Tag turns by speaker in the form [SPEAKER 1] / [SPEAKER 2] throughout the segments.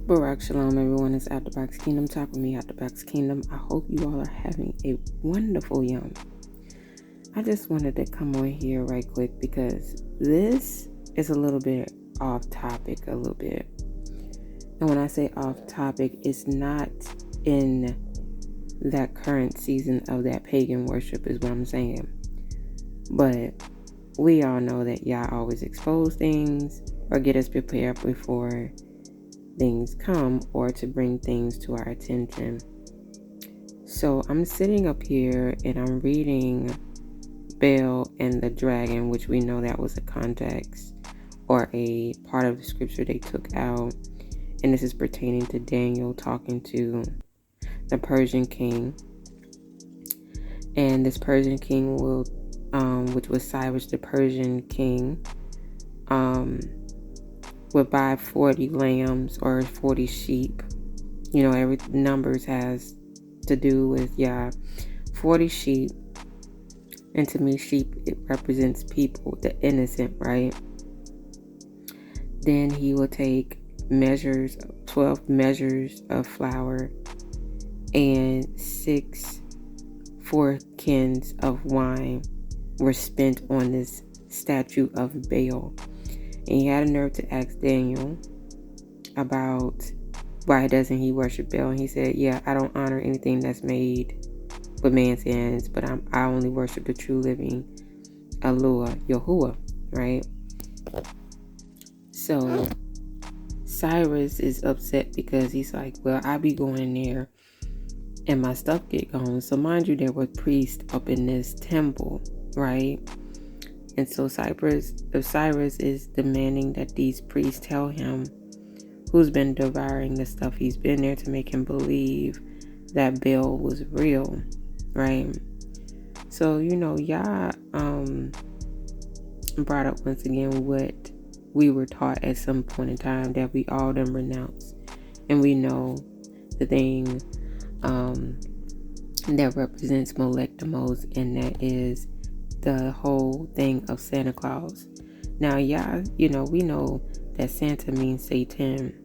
[SPEAKER 1] Barak Shalom, everyone. It's Out the Box Kingdom. Talk with me, Out the Box Kingdom. I hope you all are having a wonderful yom. I just wanted to come on here right quick because this is a little bit off topic, a little bit. And when I say off topic, it's not in that current season of that pagan worship is what I'm saying. But we all know that Yah always expose things or get us prepared before things come, or to bring things to our attention. So I'm sitting up here and I'm reading Bel and The Dragon, which we know that was a context or a part of the scripture they took out, and this is pertaining to Daniel talking to the Persian king. And this Persian king will which was Cyrus the Persian king, would buy 40 lambs or 40 sheep. You know, every numbers has to do with 40 sheep. And to me, sheep, it represents people, the innocent, right? Then he will take 12 measures of flour and 6 foreskins of wine were spent on this statue of Baal. And he had a nerve to ask Daniel about why doesn't he worship Bel. And he said, I don't honor anything that's made with man's hands, but I only worship the true living Abba Yahuah, right? So Cyrus is upset because he's like, well, I be going in there and my stuff get gone. So mind you, there were priests up in this temple, right? And so Cyrus is demanding that these priests tell him who's been devouring the stuff he's been there, to make him believe that Bel was real, right? So, Yah brought up once again what we were taught at some point in time, that we all done renounce. And we know the thing that represents Molech the most, and that is the whole thing of Santa Claus. Now, we know that Santa means Satan,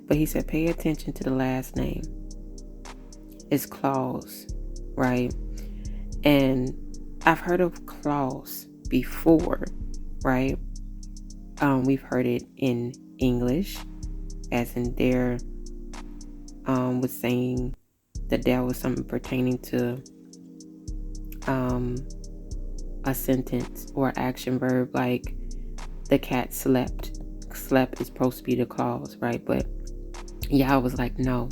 [SPEAKER 1] but he said pay attention to the last name. It's Claus, right? And I've heard of Claus before, right? We've heard it in English, as in there was saying that there was something pertaining to a sentence or action verb, like the cat slept. Slept is supposed to be the clause, right? But I was like, no,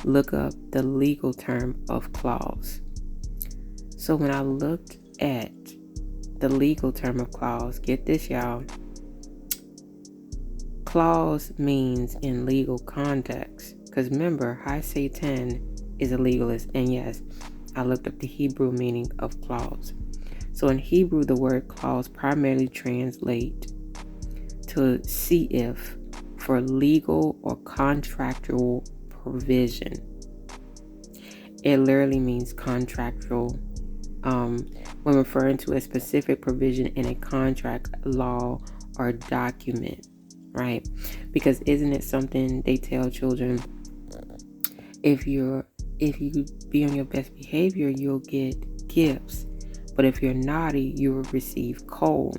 [SPEAKER 1] look up the legal term of clause. So when I looked at the legal term of clause, get this, y'all. Clause means in legal context, because remember, high Satan is a legalist. And yes, I looked up the Hebrew meaning of clause. So in Hebrew, the word clause primarily translates to see if for legal or contractual provision. It literally means contractual when referring to a specific provision in a contract, law, or document, right? Because isn't it something they tell children, if you be on your best behavior, you'll get gifts. But if you're naughty, you will receive coal.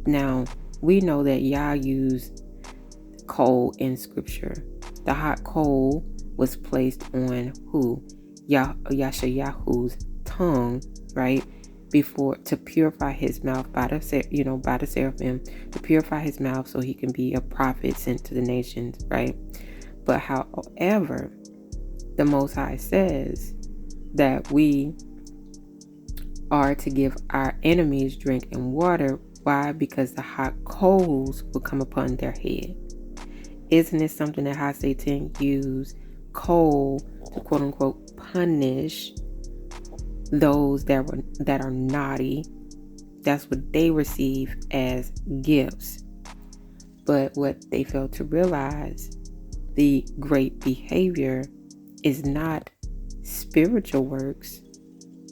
[SPEAKER 1] Now, we know that Yah used coal in scripture. The hot coal was placed on who? Yashayahu's tongue, right? Before, to purify his mouth by the seraphim, to purify his mouth so he can be a prophet sent to the nations, right? But however, the Most High says that we are to give our enemies drink and water. Why? Because the hot coals will come upon their head. Isn't it something that high Satan used coal to quote unquote punish those that are naughty? That's what they receive as gifts. But what they fail to realize, the great behavior is not spiritual works.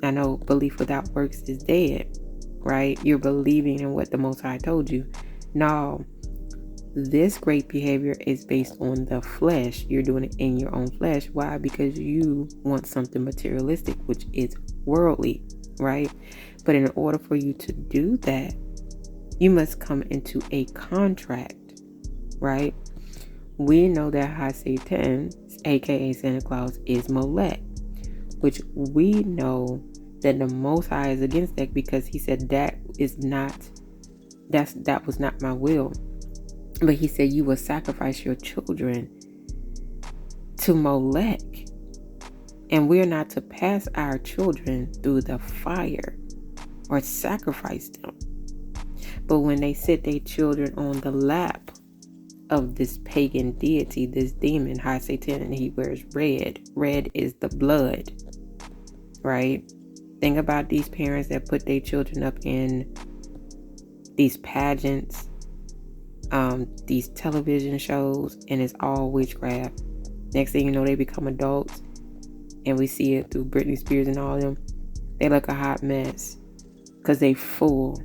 [SPEAKER 1] I know belief without works is dead, right? You're believing in what the Most High told you. No, this great behavior is based on the flesh. You're doing it in your own flesh. Why? Because you want something materialistic, which is worldly, right? But in order for you to do that, you must come into a contract, right? We know that High Satan, aka Santa Claus, is Molech, which we know that the Most High is against that, because he said that was not my will. But he said you will sacrifice your children to Molech, and we're not to pass our children through the fire or sacrifice them. But when they sit their children on the lap of this pagan deity, this demon, High Satan, and he wears red. Red is the blood, right? Think about these parents that put their children up in these pageants, these television shows, and it's all witchcraft. Next thing you know, they become adults, and we see it through Britney Spears and all of them. They look a hot mess because they full.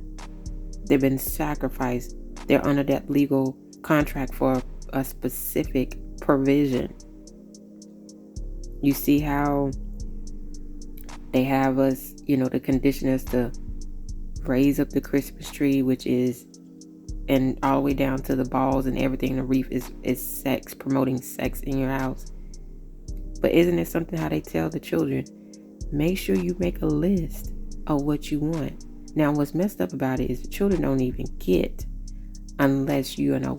[SPEAKER 1] They've been sacrificed. They're under that legal contract for a specific provision. You see how they have us, to condition us to raise up the Christmas tree, which is, and all the way down to the balls and everything. The wreath is sex, promoting sex in your house. But isn't it something how they tell the children, make sure you make a list of what you want. Now, what's messed up about it is the children don't even get, unless you're in a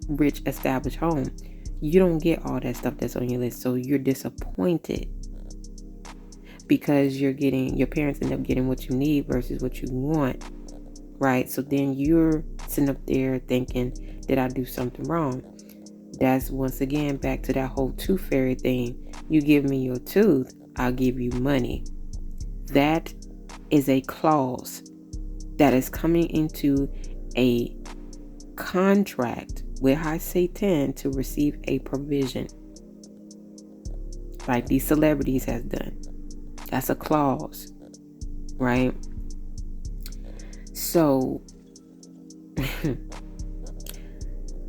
[SPEAKER 1] rich, established home. You don't get all that stuff that's on your list. So you're disappointed because your parents end up getting what you need versus what you want, right? So then you're sitting up there thinking, did I do something wrong? That's once again back to that whole tooth fairy thing. You give me your tooth, I'll give you money. That is a clause that is coming into a contract with High Satan to receive a provision, like these celebrities has done. That's a clause, right? So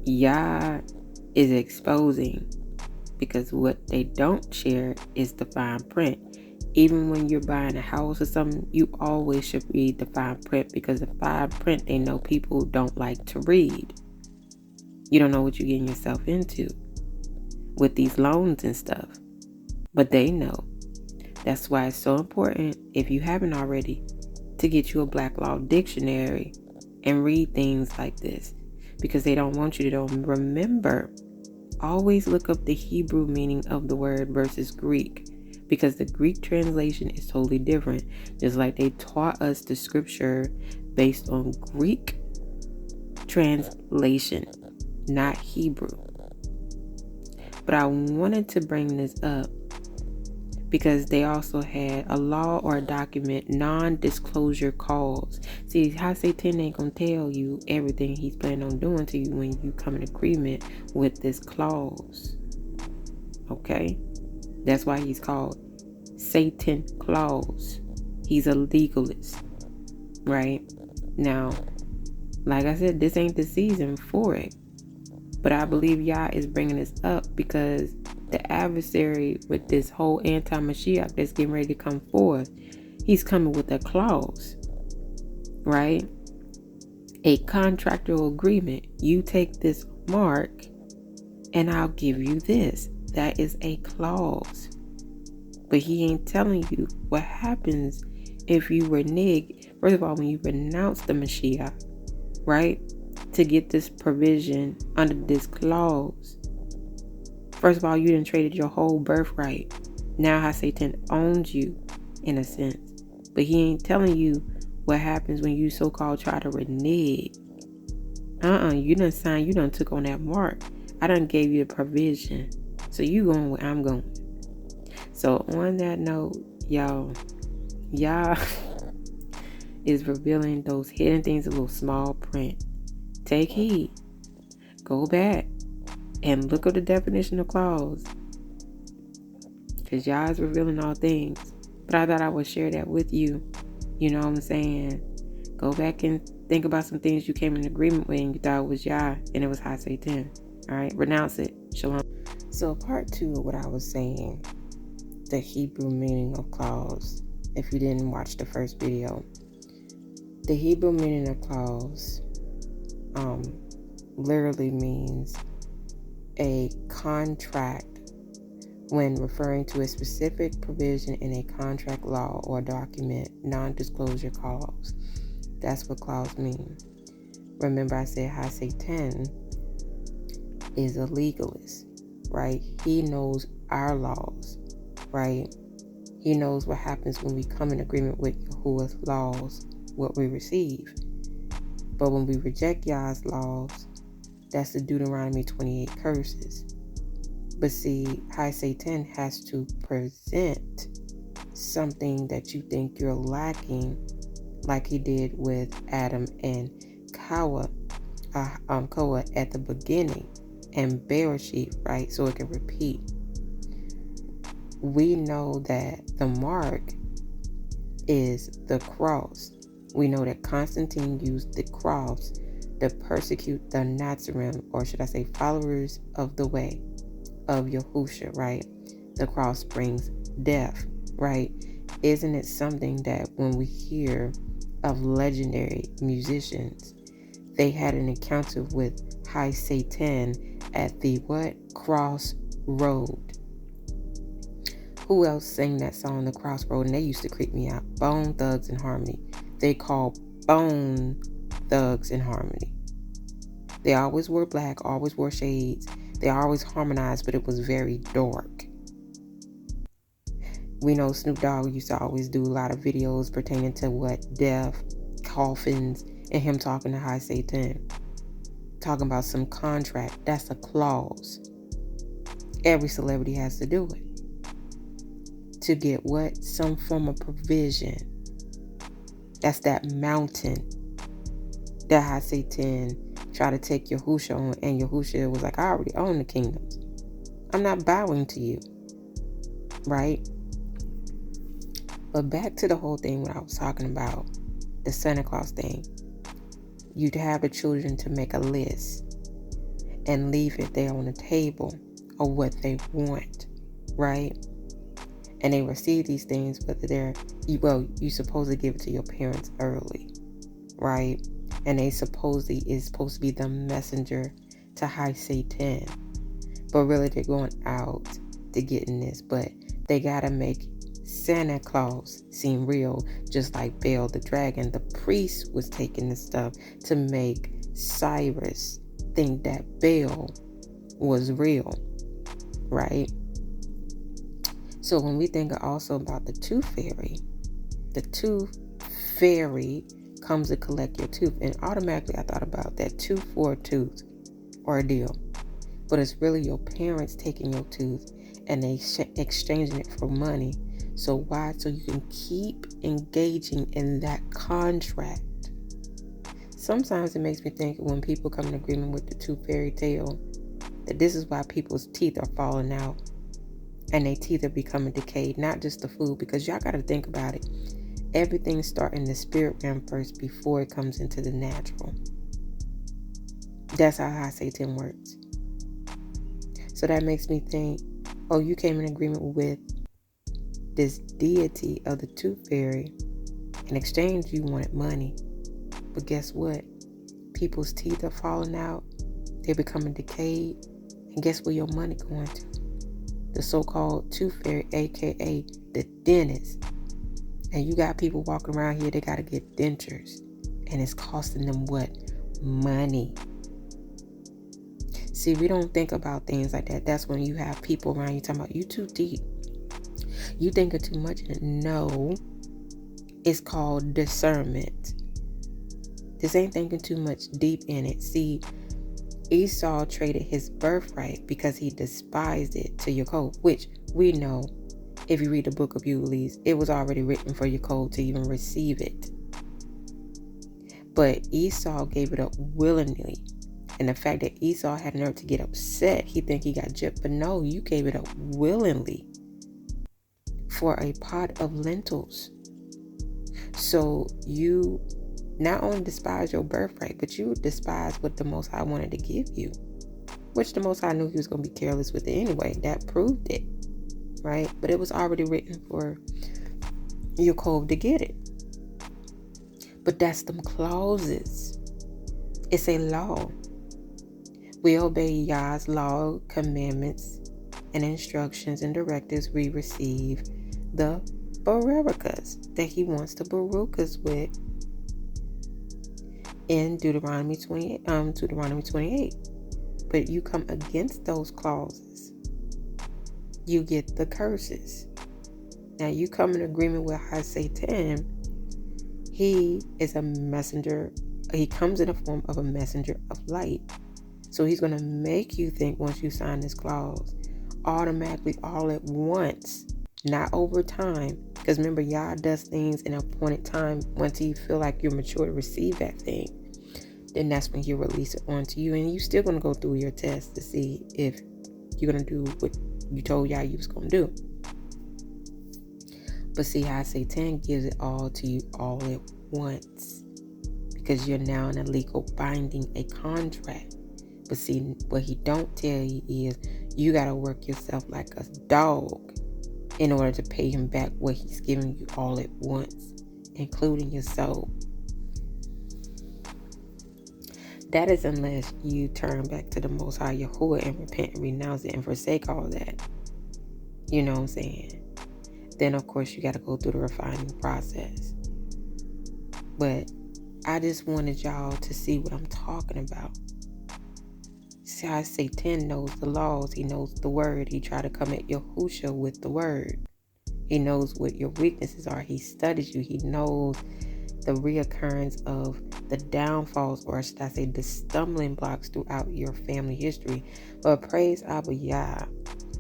[SPEAKER 1] Yah is exposing, because what they don't share is the fine print. Even when you're buying a house or something, you always should read the fine print, because the fine print, they know people don't like to read. You don't know what you're getting yourself into with these loans and stuff, but they know. That's why it's so important, if you haven't already, to get you a Black Law dictionary and read things like this, because they don't want you to don't remember. Always look up the Hebrew meaning of the word versus Greek, because the Greek translation is totally different. Just like they taught us the scripture based on Greek translation, not Hebrew. But I wanted to bring this up because they also had a law or a document non-disclosure clause. See, how Satan ain't gonna tell you everything he's planning on doing to you when you come in agreement with this clause. Okay? That's why he's called Satan Claus. He's a legalist, right? Now, like I said, this ain't the season for it. But I believe Yah is bringing this up because the adversary with this whole anti-Mashiach that's getting ready to come forth, he's coming with a clause, right? A contractual agreement. You take this mark and I'll give you this. That is a clause. But he ain't telling you what happens if you renege. First of all, when you renounce the Mashiach, right? To get this provision under this clause. First of all, you done traded your whole birthright. Now how Satan owns you, in a sense. But he ain't telling you what happens when you so-called try to renege. You done signed, you done took on that mark. I done gave you a provision. So you going where I'm going. So on that note, y'all is revealing those hidden things, a little small print. Take heed. Go back and look up the definition of clause. because Yah is revealing all things. But I thought I would share that with you. You know what I'm saying? Go back and think about some things you came in agreement with and you thought it was Yah and it was high Satan. All right, renounce it. Shalom. So part 2 of what I was saying, the Hebrew meaning of Claus. If you didn't watch the first video, the Hebrew meaning of Claus literally means a contract when referring to a specific provision in a contract, law, or document, non-disclosure clause. That's what clause means. Remember I said high Satan is a legalist, right? He knows our laws, right? He knows what happens when we come in agreement with Yahuwah's laws, what we receive. But when we reject Yah's laws, that's the Deuteronomy 28 curses. But see, high Satan has to present something that you think you're lacking, like he did with Adam and Koa at the beginning, and Bereshit, right? So it can repeat. We know that the mark is the cross. We know that Constantine used the cross to persecute the Nazarene, or should I say followers of the way of Yahusha, right? The cross brings death, right? Isn't it something that when we hear of legendary musicians, they had an encounter with high Satan at the what? Crossroad. Who else sang that song, The Crossroad? And they used to creep me out. Bone Thugs and Harmony. They called Bone Thugs and Harmony. They always wore black, always wore shades. They always harmonized, but it was very dark. We know Snoop Dogg used to always do a lot of videos pertaining to what? Death, coffins, and him talking to high Satan. Talking about some contract. That's a clause. Every celebrity has to do it. To get what? Some form of provision. That's that mountain that high Satan tried to take Yahusha on, and Yahusha was like, I already own the kingdoms. I'm not bowing to you. Right? But back to the whole thing when I was talking about the Santa Claus thing. You'd have the children to make a list and leave it there on the table of what they want, right? And they receive these things, whether you're supposed to give it to your parents early, right? And they supposedly is supposed to be the messenger to high Satan. But really they're going out to getting this. But they gotta make Santa Claus seem real, just like Bel the Dragon. The priest was taking this stuff to make Cyrus think that Bel was real, right? So when we think also about the tooth fairy comes to collect your tooth, and automatically I thought about that tooth for a tooth ordeal. But it's really your parents taking your tooth and they exchanging it for money. So why? So you can keep engaging in that contract. Sometimes it makes me think when people come in agreement with the tooth fairy tale, that this is why people's teeth are falling out and their teeth are becoming decayed, not just the food, because y'all got to think about it. Everything starts in the spirit realm first before it comes into the natural. That's how high Satan works. So that makes me think, oh, you came in agreement with this deity of the tooth fairy. In exchange, you wanted money. But guess what? People's teeth are falling out. They're becoming decayed. And guess where your money going to? The so-called tooth fairy, aka the dentist. And you got people walking around here, they got to get dentures. And it's costing them what? Money. See, we don't think about things like that. That's when you have people around you talking about, you too deep. You thinking too much. No, it's called discernment. This ain't thinking too much deep in it. See, Esau traded his birthright because he despised it to Yaakov, which we know, if you read the book of Ulysses, it was already written for Yaakov to even receive it. But Esau gave it up willingly. And the fact that Esau had nerve to get upset, he think he got gypped. But no, you gave it up willingly. for a pot of lentils. So you not only despise your birthright, but you despise what the Most High wanted to give you, which the Most High knew he was going to be careless with it anyway. That proved it, right? But it was already written for Yaakov to get it. But that's them clauses. It's a law. We obey Yah's law, commandments, and instructions and directives. We receive the Barakas that he wants to Baruch us with in Deuteronomy 28. But you come against those clauses, you get the curses. Now you come in agreement with High Satan. He is a messenger. He comes in the form of a messenger of light. So he's going to make you think once you sign this clause, automatically all at once, not over time. Because remember, Yah does things in an appointed time. Once he feel like you're mature to receive that thing, then that's when he'll release it onto you. And you're still going to go through your test to see if you're going to do what you told Yah you was going to do. But see how Satan gives it all to you all at once, because you're now in a legal binding a contract. But see, what he don't tell you is you got to work yourself like a dog in order to pay him back what he's giving you all at once, including your soul. That is unless you turn back to the Most High Yahuah and repent and renounce it and forsake all that. You know what I'm saying? Then, of course, you got to go through the refining process. But I just wanted y'all to see what I'm talking about. See how Satan knows the laws. He knows the word. He tried to come at Yahushua with the word. He knows what your weaknesses are. He studies you. He knows the reoccurrence of the downfalls, or should I say the stumbling blocks throughout your family history. But praise Abba Yahuah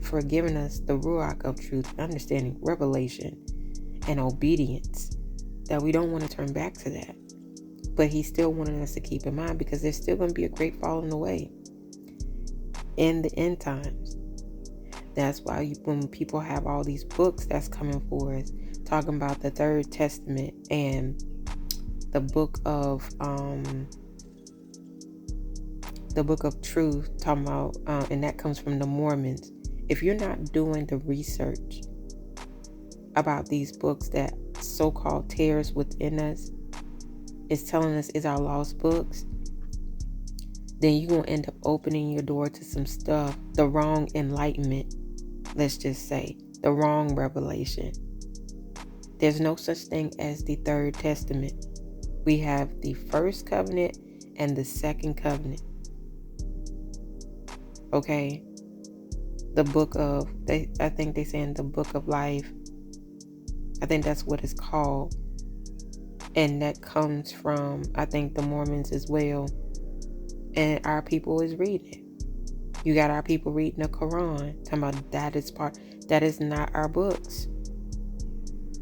[SPEAKER 1] for giving us the Ruach of truth, understanding, revelation, and obedience, that we don't want to turn back to that. But he's still wanting us to keep in mind, because there's still going to be a great falling away in the end times. That's why when people have all these books that's coming for us, talking about the Third Testament and the book of truth, talking about and that comes from the Mormons. If you're not doing the research about these books that so-called tears within us is telling us is our lost books, then you're going to end up opening your door to some stuff, the wrong enlightenment, let's just say, the wrong revelation. There's no such thing as the Third Testament. We have the first covenant and the second covenant. Okay? The book of, I think they say in the book of life. I think that's what it's called. And that comes from, I think, the Mormons as well. And our people is reading it. You got our people reading the Quran, talking about that is not our books.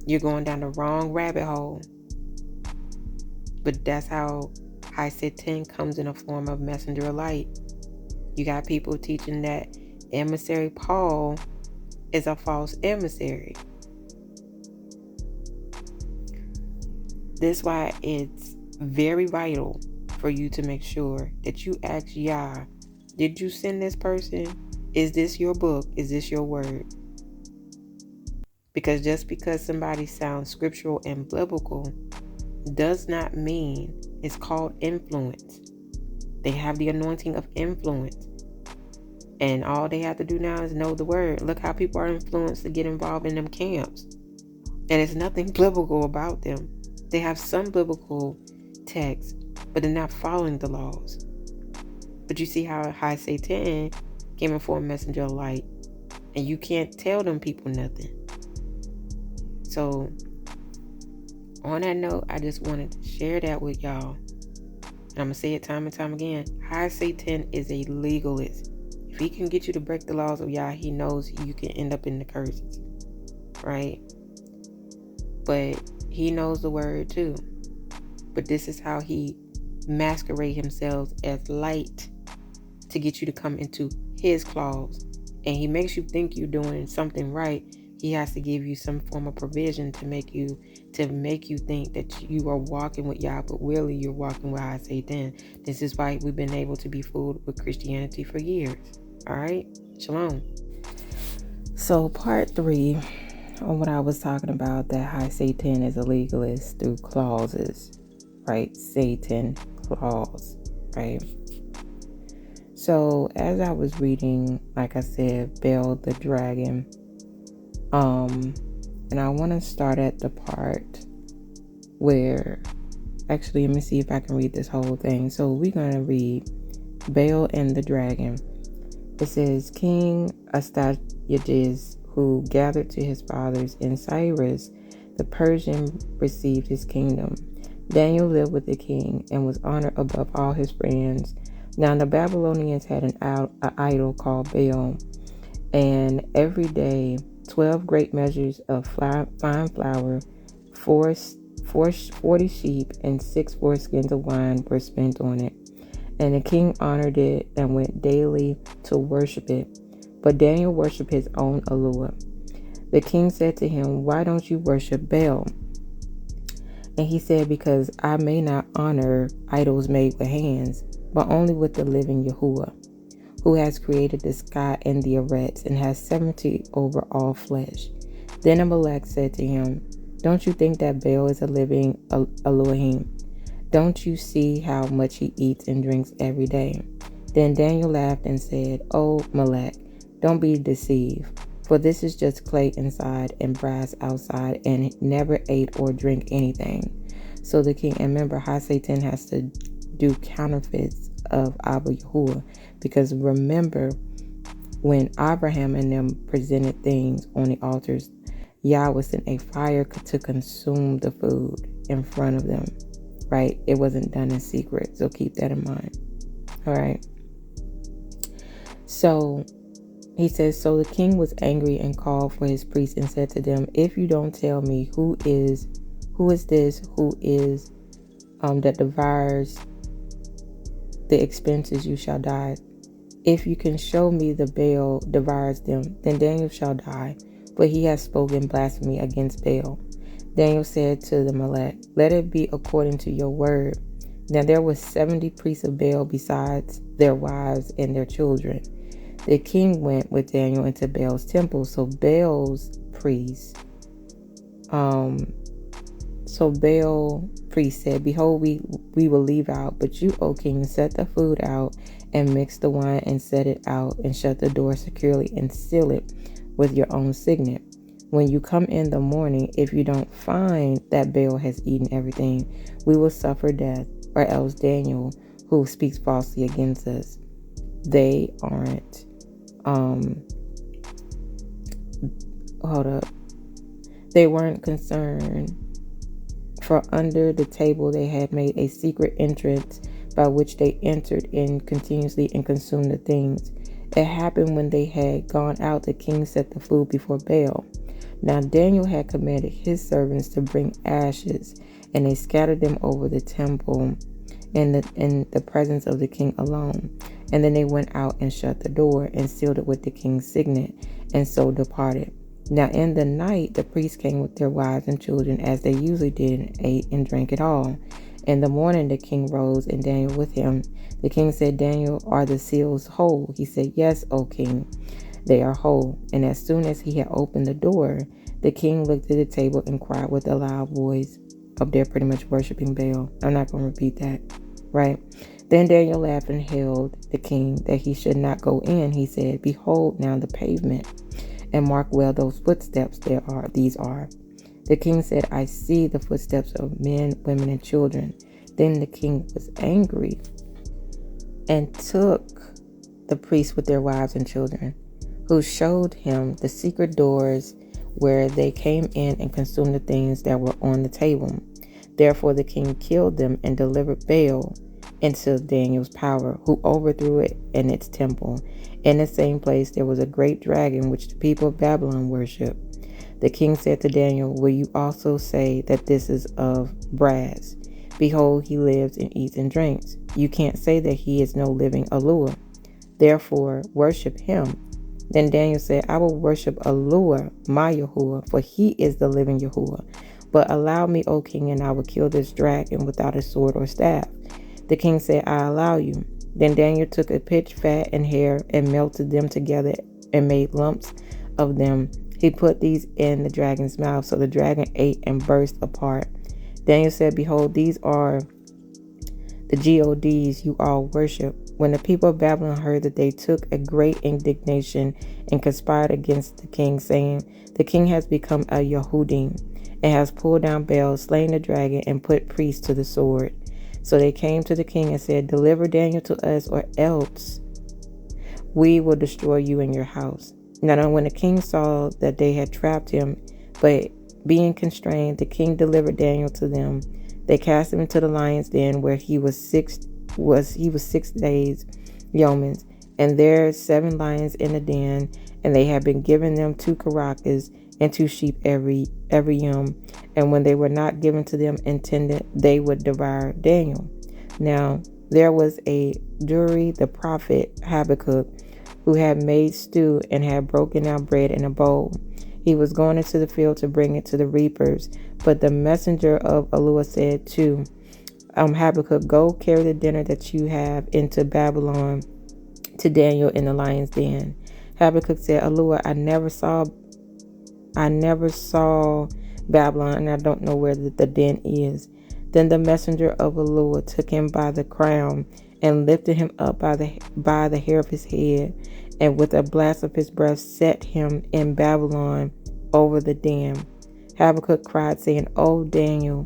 [SPEAKER 1] You're going down the wrong rabbit hole. But that's how High Satan comes in a form of messenger of light. You got people teaching that emissary Paul is a false emissary. That's why it's very vital for you to make sure that you ask Yah, did you send this person? Is this your book? Is this your word? Because just because somebody sounds scriptural and biblical does not mean it's called influence. They have the anointing of influence. And all they have to do now is know the word. Look how people are influenced to get involved in them camps. And it's nothing biblical about them. They have some biblical text, but they're not following the laws. But you see how High Satan came in for a messenger of light. And you can't tell them people nothing. So, on that note, I just wanted to share that with y'all. And I'm going to say it time and time again. High Satan is a legalist. If he can get you to break the laws of Yah, he knows you can end up in the curses. Right? But he knows the word too. But this is how he masquerade himself as light to get you to come into his claws. And he makes you think you're doing something right. He has to give you some form of provision to make you think that you are walking with Yah, but really you're walking with High Satan. This is why we've been able to be fooled with Christianity for years. All right, shalom. So part 3 on what I was talking about, that High Satan is a legalist through clauses, right? Satan clause, right? So as I was reading, like I said, Bel the Dragon, and I want to start at the part where, actually, let me see if I can read this whole thing. So we're going to read Bel and the Dragon. It says, King Astyages, who gathered to his fathers in Cyrus, the Persian, received his kingdom. Daniel lived with the king and was honored above all his friends. Now the Babylonians had an idol called Bel, and every day 12 great measures of fine flour, 40 sheep, and 6 foreskins of wine were spent on it. And the king honored it and went daily to worship it. But Daniel worshipped his own Yahuah. The king said to him, "Why don't you worship Bel?" And he said, "Because I may not honor idols made with hands, but only with the living Yahuah, who has created the sky and the earth and has sovereignty over all flesh." Then Amalek said to him, "Don't you think that Bel is a living Elohim? Don't you see how much he eats and drinks every day?" Then Daniel laughed and said, "Oh, Malek, don't be deceived, for this is just clay inside and brass outside, and never ate or drink anything." So the king, and remember, High Satan has to do counterfeits of Abba Yahuah, because remember, when Abraham and them presented things on the altars, Yah was in a fire to consume the food in front of them, right? It wasn't done in secret, so keep that in mind. All right. So he says, so the king was angry and called for his priests and said to them, "If you don't tell me who is that devours the expenses, you shall die. If you can show me the Bel devours them, then Daniel shall die, for he has spoken blasphemy against Bel." Daniel said to the Malek, "Let it be according to your word." Now there were 70 priests of Bel besides their wives and their children. The king went with Daniel into Bel's temple. So Bel's priests, Bel priest said, "Behold, we will leave out, but you, O king, set the food out and mix the wine and set it out and shut the door securely and seal it with your own signet. When you come in the morning, if you don't find that Bel has eaten everything, we will suffer death, or else Daniel, who speaks falsely against us." They aren't, they weren't concerned, for under the table they had made a secret entrance by which they entered in continuously and consumed the things. It happened when they had gone out, the king set the food before Bel. Now Daniel had commanded his servants to bring ashes, and they scattered them over the temple in the presence of the king alone. And then they went out and shut the door and sealed it with the king's signet, and so departed. Now in the night the priests came with their wives and children, as they usually did, and ate and drank it all. In the morning the king rose, and Daniel with him. The king said, "Daniel, are the seals whole?" He said, "Yes, O king, they are whole." And as soon as he had opened the door, the king looked at the table and cried with a loud voice. Up there pretty much worshiping Bel. I'm not going to repeat that, right? Then Daniel laughed and hailed the king that he should not go in. He said, "Behold now the pavement, and mark well those footsteps these are." The king said, "I see the footsteps of men, women, and children." Then the king was angry and took the priests with their wives and children, who showed him the secret doors where they came in and consumed the things that were on the table. Therefore the king killed them and delivered Bel into Daniel's power, who overthrew it and its temple. In the same place there was a great dragon which the people of Babylon worshipped. The king said to Daniel, "Will you also say that this is of brass? Behold, he lives and eats and drinks. You can't say that he is no living Yahuah. Therefore worship him." Then Daniel said, I will worship Yahuah, my Yahuah, for he is the living Yahuah. But allow me, O king, and I will kill this dragon without a sword or staff. The king said, I allow you. Then Daniel took a pitch, fat, and hair and melted them together and made lumps of them. He put these in the dragon's mouth, so the dragon ate and burst apart. Daniel said, behold, these are the gods you all worship. When the people of Babylon heard that, they took a great indignation and conspired against the king, saying, the king has become a Yehudim and has pulled down Bel, slain the dragon, and put priests to the sword. So they came to the king and said, deliver Daniel to us, or else we will destroy you and your house. Now when the king saw that they had trapped him, but being constrained, the king delivered Daniel to them. They cast him into the lion's den, where he was 6 days yeomen, and there 7 lions in the den, and they had been given them 2 caracas and 2 sheep every yom. And when they were not given to them intended, they would devour Daniel. Now there was a jury, the prophet Habakkuk, who had made stew and had broken out bread in a bowl. He was going into the field to bring it to the reapers, but the messenger of Yahuah said to Habakkuk, go carry the dinner that you have into Babylon to Daniel in the lion's den. Habakkuk said, Yahuah, I never saw Babylon, and I don't know where the den is. Then the messenger of Yahuah took him by the crown and lifted him up by the hair of his head, and with a blast of his breath set him in Babylon over the dam. Habakkuk cried, saying, O Daniel,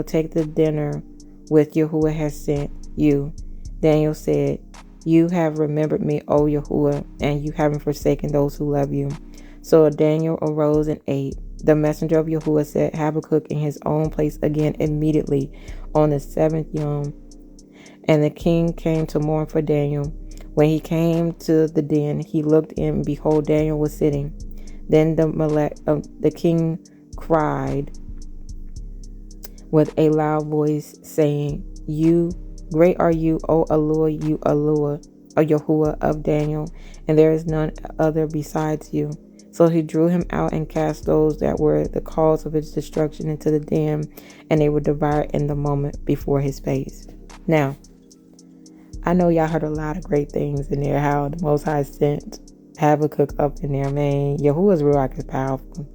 [SPEAKER 1] take the dinner which Yahuah has sent you. Daniel said, you have remembered me, O Yahuah, and you haven't forsaken those who love you. So Daniel arose and ate. The messenger of Yahuah set Habakkuk in his own place again immediately on the 7th yom. And the king came to mourn for Daniel. When he came to the den, he looked in, and behold, Daniel was sitting. Then the king cried with a loud voice, saying, Great are you, O Yahuah of Daniel, and there is none other besides you. So he drew him out and cast those that were the cause of his destruction into the den, and they were devoured in the moment before his face. Now, I know y'all heard a lot of great things in there, how the Most High sent Habakkuk up in there. Man, Yahuah's Ruach is powerful.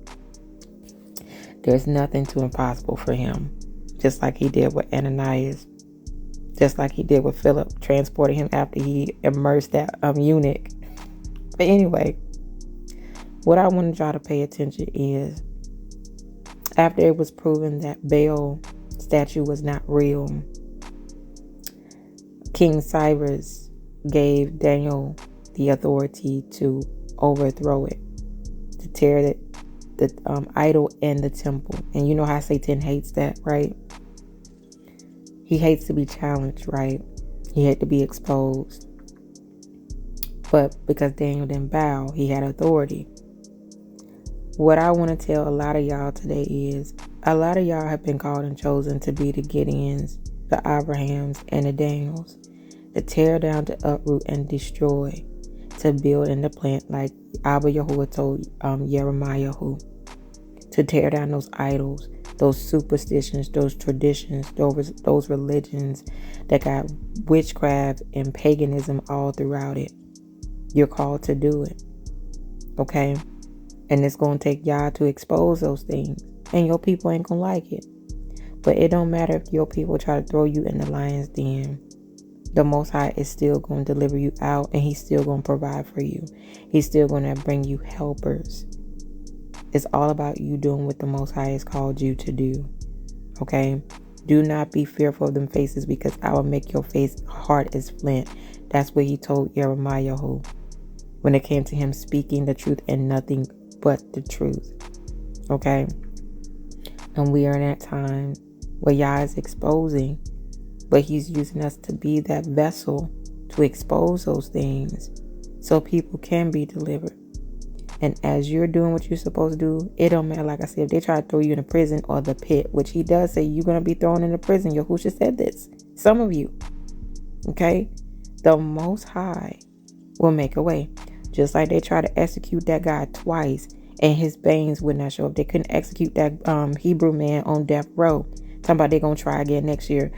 [SPEAKER 1] There's nothing too impossible for him. Just like he did with Ananias. Just like he did with Philip, transporting him after he immersed that eunuch. But anyway, what I wanted y'all to pay attention is, after it was proven that Bel statue was not real, King Cyrus gave Daniel the authority to overthrow it, to tear the idol and the temple. And you know how Satan hates that, right? He hates to be challenged, right? He hates to be exposed. But because Daniel didn't bow, he had authority. What I want to tell a lot of y'all today is, a lot of y'all have been called and chosen to be the Gideons, the Abrahams, and the Daniels, to tear down, to uproot, and destroy, to build and to plant, like Abba Yahuah told Jeremiah, to tear down those idols, those superstitions, those traditions, those religions that got witchcraft and paganism all throughout it. You're called to do it, okay? And it's going to take y'all to expose those things, and your people ain't going to like it. But it don't matter if your people try to throw you in the lion's den. The Most High is still going to deliver you out, and he's still going to provide for you. He's still going to bring you helpers. It's all about you doing what the Most High has called you to do. Okay? Do not be fearful of them faces, because I will make your face hard as flint. That's what he told Jeremiah when it came to him speaking the truth and nothing but the truth. Okay? And we are in that time where Yah is exposing, but he's using us to be that vessel to expose those things so people can be delivered. And as you're doing what you're supposed to do, it don't matter, like I said, if they try to throw you in a prison or the pit, which he does say you're going to be thrown in the prison. Yahushua said this. Some of you. Okay? The Most High will make a way. just like they tried to execute that guy twice and his veins would not show up. They couldn't execute that Hebrew man on death row. Talking about they gonna try again next year.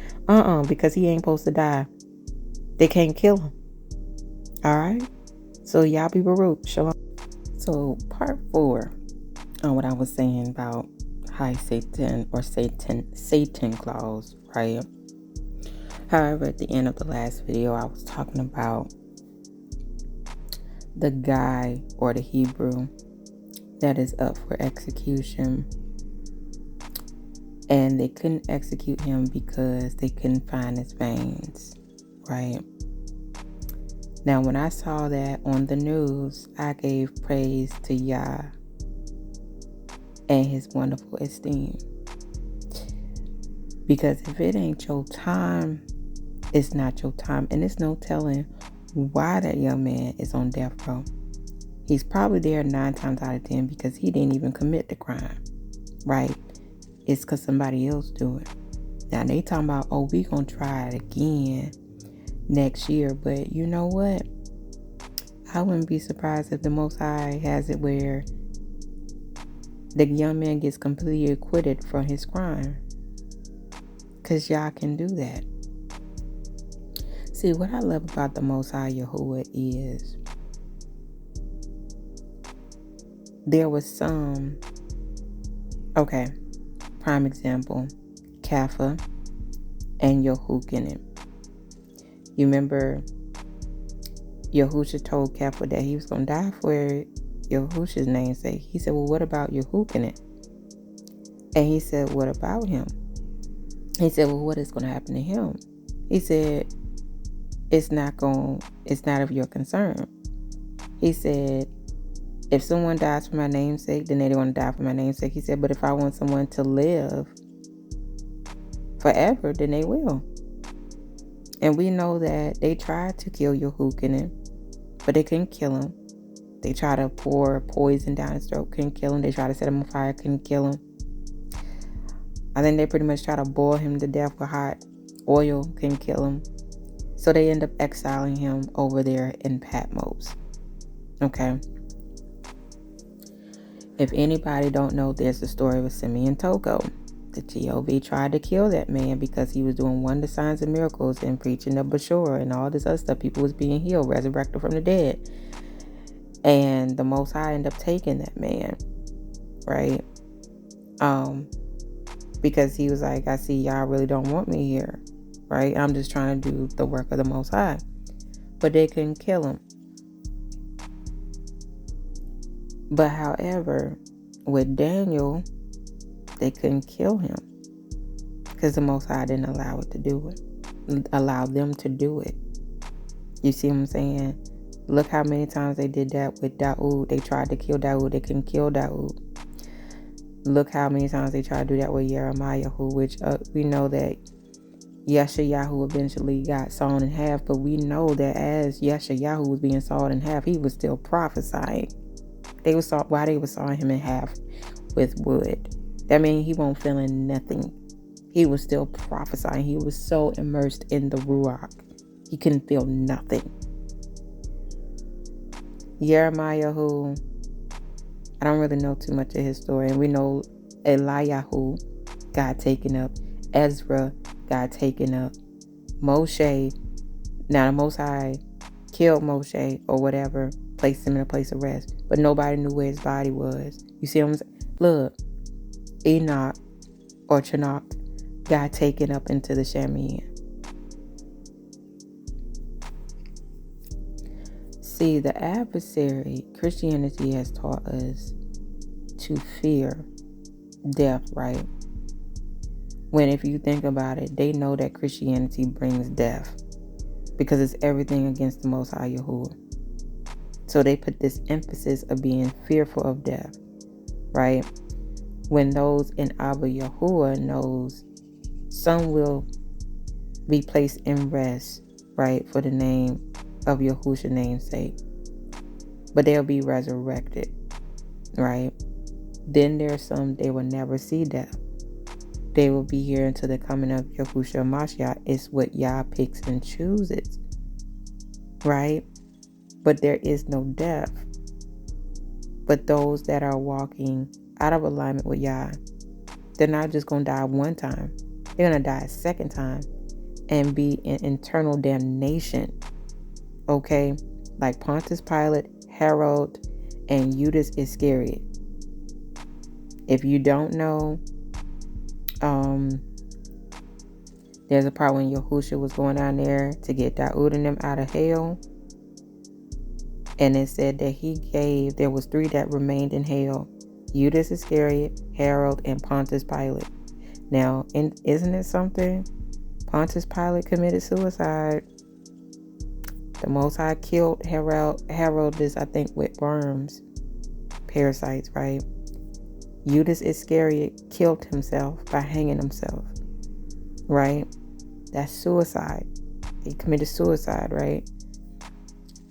[SPEAKER 1] Because he ain't supposed to die. They can't kill him. Alright? So y'all be Baruch. Shalom. So part 4 on what I was saying about high Satan or Satan Claus, right? However, at the end of the last video, I was talking about the guy or the Hebrew that is up for execution, and they couldn't execute him because they couldn't find his veins, right? Now, when I saw that on the news, I gave praise to Yah and his wonderful esteem, because if it ain't your time, it's not your time, and it's no telling why that young man is on death row. He's probably there 9 times out of 10 because he didn't even commit the crime, right? It's because somebody else do it. Now they talking about, oh, we gonna try it again next year, but you know what? I wouldn't be surprised if the Most High has it where the young man gets completely acquitted from his crime, because y'all can do that. See, what I love about the Most High Yahuah is there was some, okay, prime example, Kapha and Yehukanim. You remember Yahusha told Kapha that he was going to die for Yahusha's namesake. He said, well, what about Yehukanim? And he said, what about him? He said, well, what is going to happen to him? He said, it's not of your concern. He said, if someone dies for my namesake, then they don't want to die for my namesake. He said, but if I want someone to live forever, then they will. And we know that they tried to kill Yehukanim, but they couldn't kill him. They tried to pour poison down his throat, couldn't kill him. They tried to set him on fire, couldn't kill him. I think they pretty much tried to boil him to death with hot oil, couldn't kill him. So they end up exiling him over there in Patmos. Okay. If anybody don't know, there's the story of Simeon Toko. The GOV tried to kill that man because he was doing wonder signs and miracles and preaching the Bashur and all this other stuff. People was being healed, resurrected from the dead. And the Most High ended up taking that man, right? Because he was like, I see y'all really don't want me here, right? I'm just trying to do the work of the Most High. But they couldn't kill him. But however, with Daniel, they couldn't kill him because the Most High didn't allow them to do it. You see what I'm saying? Look how many times they did that with Dawood. They tried to kill Dawood. They couldn't kill Dawood. Look how many times they tried to do that with Jeremiah, which we know that Yeshayahu eventually got sawn in half. But we know that as Yeshayahu was being sawn in half, he was still prophesying. While they were sawing him in half with wood. That means he won't feeling nothing. He was still prophesying. He was so immersed in the Ruach. He couldn't feel nothing. Jeremiah, who I don't really know too much of his story. And we know Eliyahu got taken up. Ezra got taken up. Moshe, now the Most High killed Moshe or whatever, placed him in a place of rest. But nobody knew where his body was. You see what I'm saying? Look, Enoch or Chanakh got taken up into the Shamian. See, the adversary, Christianity has taught us to fear death, right? When if you think about it, they know that Christianity brings death because it's everything against the Most High Yahuah. So they put this emphasis of being fearful of death, right? When those in Abba Yahuah knows some will be placed in rest, right, for the name of Yahusha's namesake. But they'll be resurrected, right? Then there's some, they will never see death. They will be here until the coming of Yahushua Mashiach. It's what Yah picks and chooses, right? but there is no death. But those that are walking out of alignment with Yah, they're not just going to die one time. They're going to die a second time and be in eternal damnation. Okay? Like Pontius Pilate, Herod, and Judas Iscariot. If you don't know, there's a part when Yahushua was going down there to get Daud and them out of hell. And it said that there was 3 that remained in hell. Judas Iscariot, Herod, and Pontius Pilate. Now, isn't it something? Pontius Pilate committed suicide. The Most High killed Herod is, I think, with worms. Parasites, right? Judas Iscariot killed himself by hanging himself. Right? That's suicide. He committed suicide, right?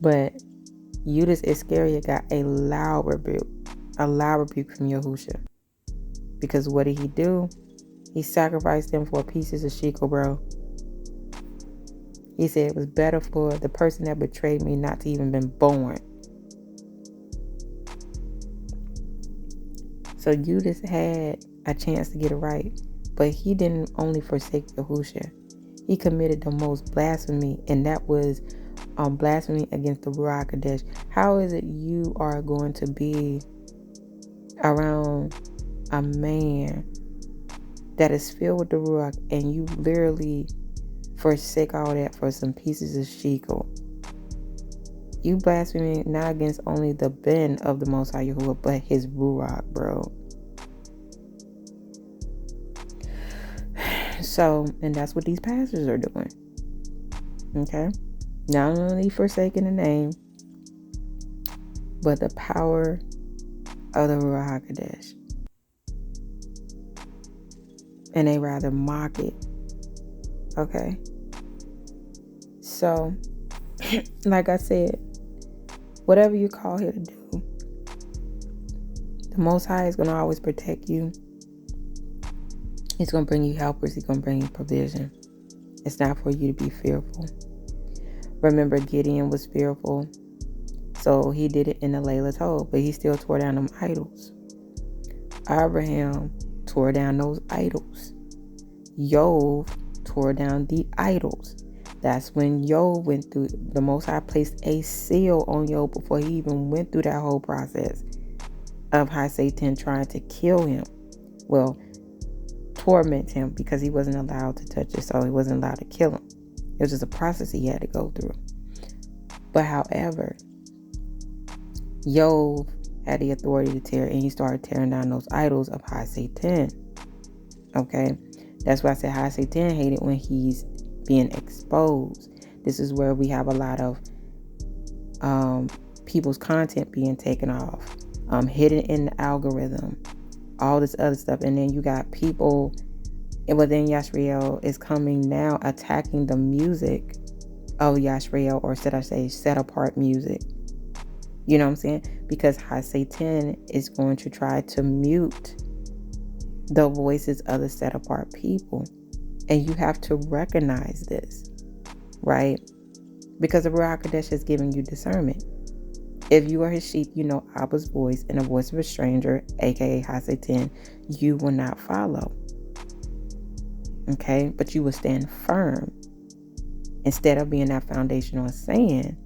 [SPEAKER 1] But Judas Iscariot got a loud rebuke from Yahushua. Because what did he do? He sacrificed them for pieces of shekel, bro. He said it was better for the person that betrayed me not to even been born. So Judas had a chance to get it right. But he didn't only forsake Yahushua. He committed the most blasphemy, and that was blasphemy against the Ruach Kadesh. How is it you are going to be around a man that is filled with the Ruach and you literally forsake all that for some pieces of shekel? You blaspheming not against only the Ben of the Most High Yahuah, but his Ruach, bro. So, and that's what these pastors are doing. Okay? Not only forsaking the name, but the power of the Ruach HaKodesh. And they rather mock it. Okay? So, like I said, whatever you call here to do, the Most High is going to always protect you. He's going to bring you helpers. He's going to bring you provision. It's not for you to be fearful. Remember, Gideon was fearful. So he did it in the Layla's hole. But he still tore down them idols. Abraham tore down those idols. Job tore down the idols. That's when Job went through. The Most High placed a seal on Job before he even went through that whole process of High Satan trying to kill him. Well, torment him, because he wasn't allowed to touch his soul. He wasn't allowed to kill him. It was just a process he had to go through. But however, Job had the authority to tear, and he started tearing down those idols of High Satan. Okay? That's why I said High Satan hated when he's being exposed. This is where we have a lot of people's content being taken off, hidden in the algorithm, all this other stuff. And then you got people within Yashriel is coming now attacking the music of Yashriel, or should I say set apart music. You know what I'm saying? Because High Satan is going to try to mute the voices of the set apart people. And you have to recognize this, right? Because the Ruach Kadesh is giving you discernment. If you are his sheep, you know Abba's voice and the voice of a stranger, aka High Satan, you will not follow. Okay? But you will stand firm. Instead of being that foundational sand,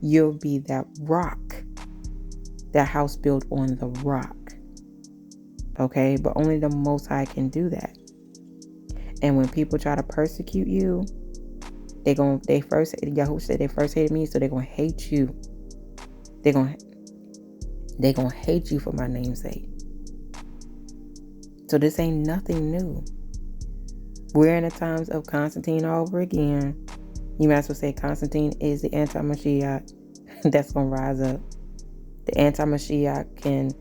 [SPEAKER 1] you'll be that rock. That house built on the rock. Okay? But only the Most High can do that. And when people try to persecute you, Yahushua said they first hated me, so they're gonna hate you. They're gonna hate you for my name's sake. So this ain't nothing new. We're in the times of Constantine all over again. You might as well say Constantine is the anti-Mashiach that's gonna rise up. The anti-Mashiach can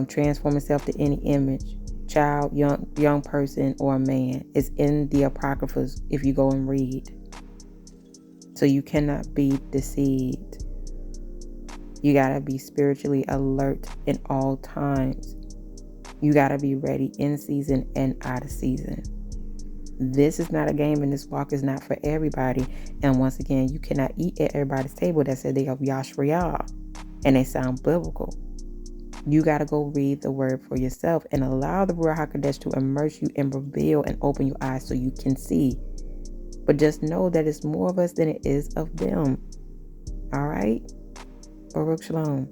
[SPEAKER 1] transform itself to any image. Child, young person, or a man. It's in the Apocryphas if you go and read. So you cannot be deceived. You gotta be spiritually alert in all times. You gotta be ready in season and out of season. This is not a game, and this walk is not for everybody. And once again, you cannot eat at everybody's table that said they have Yashriah and they sound biblical. You got to go read the word for yourself and allow the Ruach HaKodesh to immerse you and reveal and open your eyes so you can see. But just know that it's more of us than it is of them. All right? Baruch Shalom.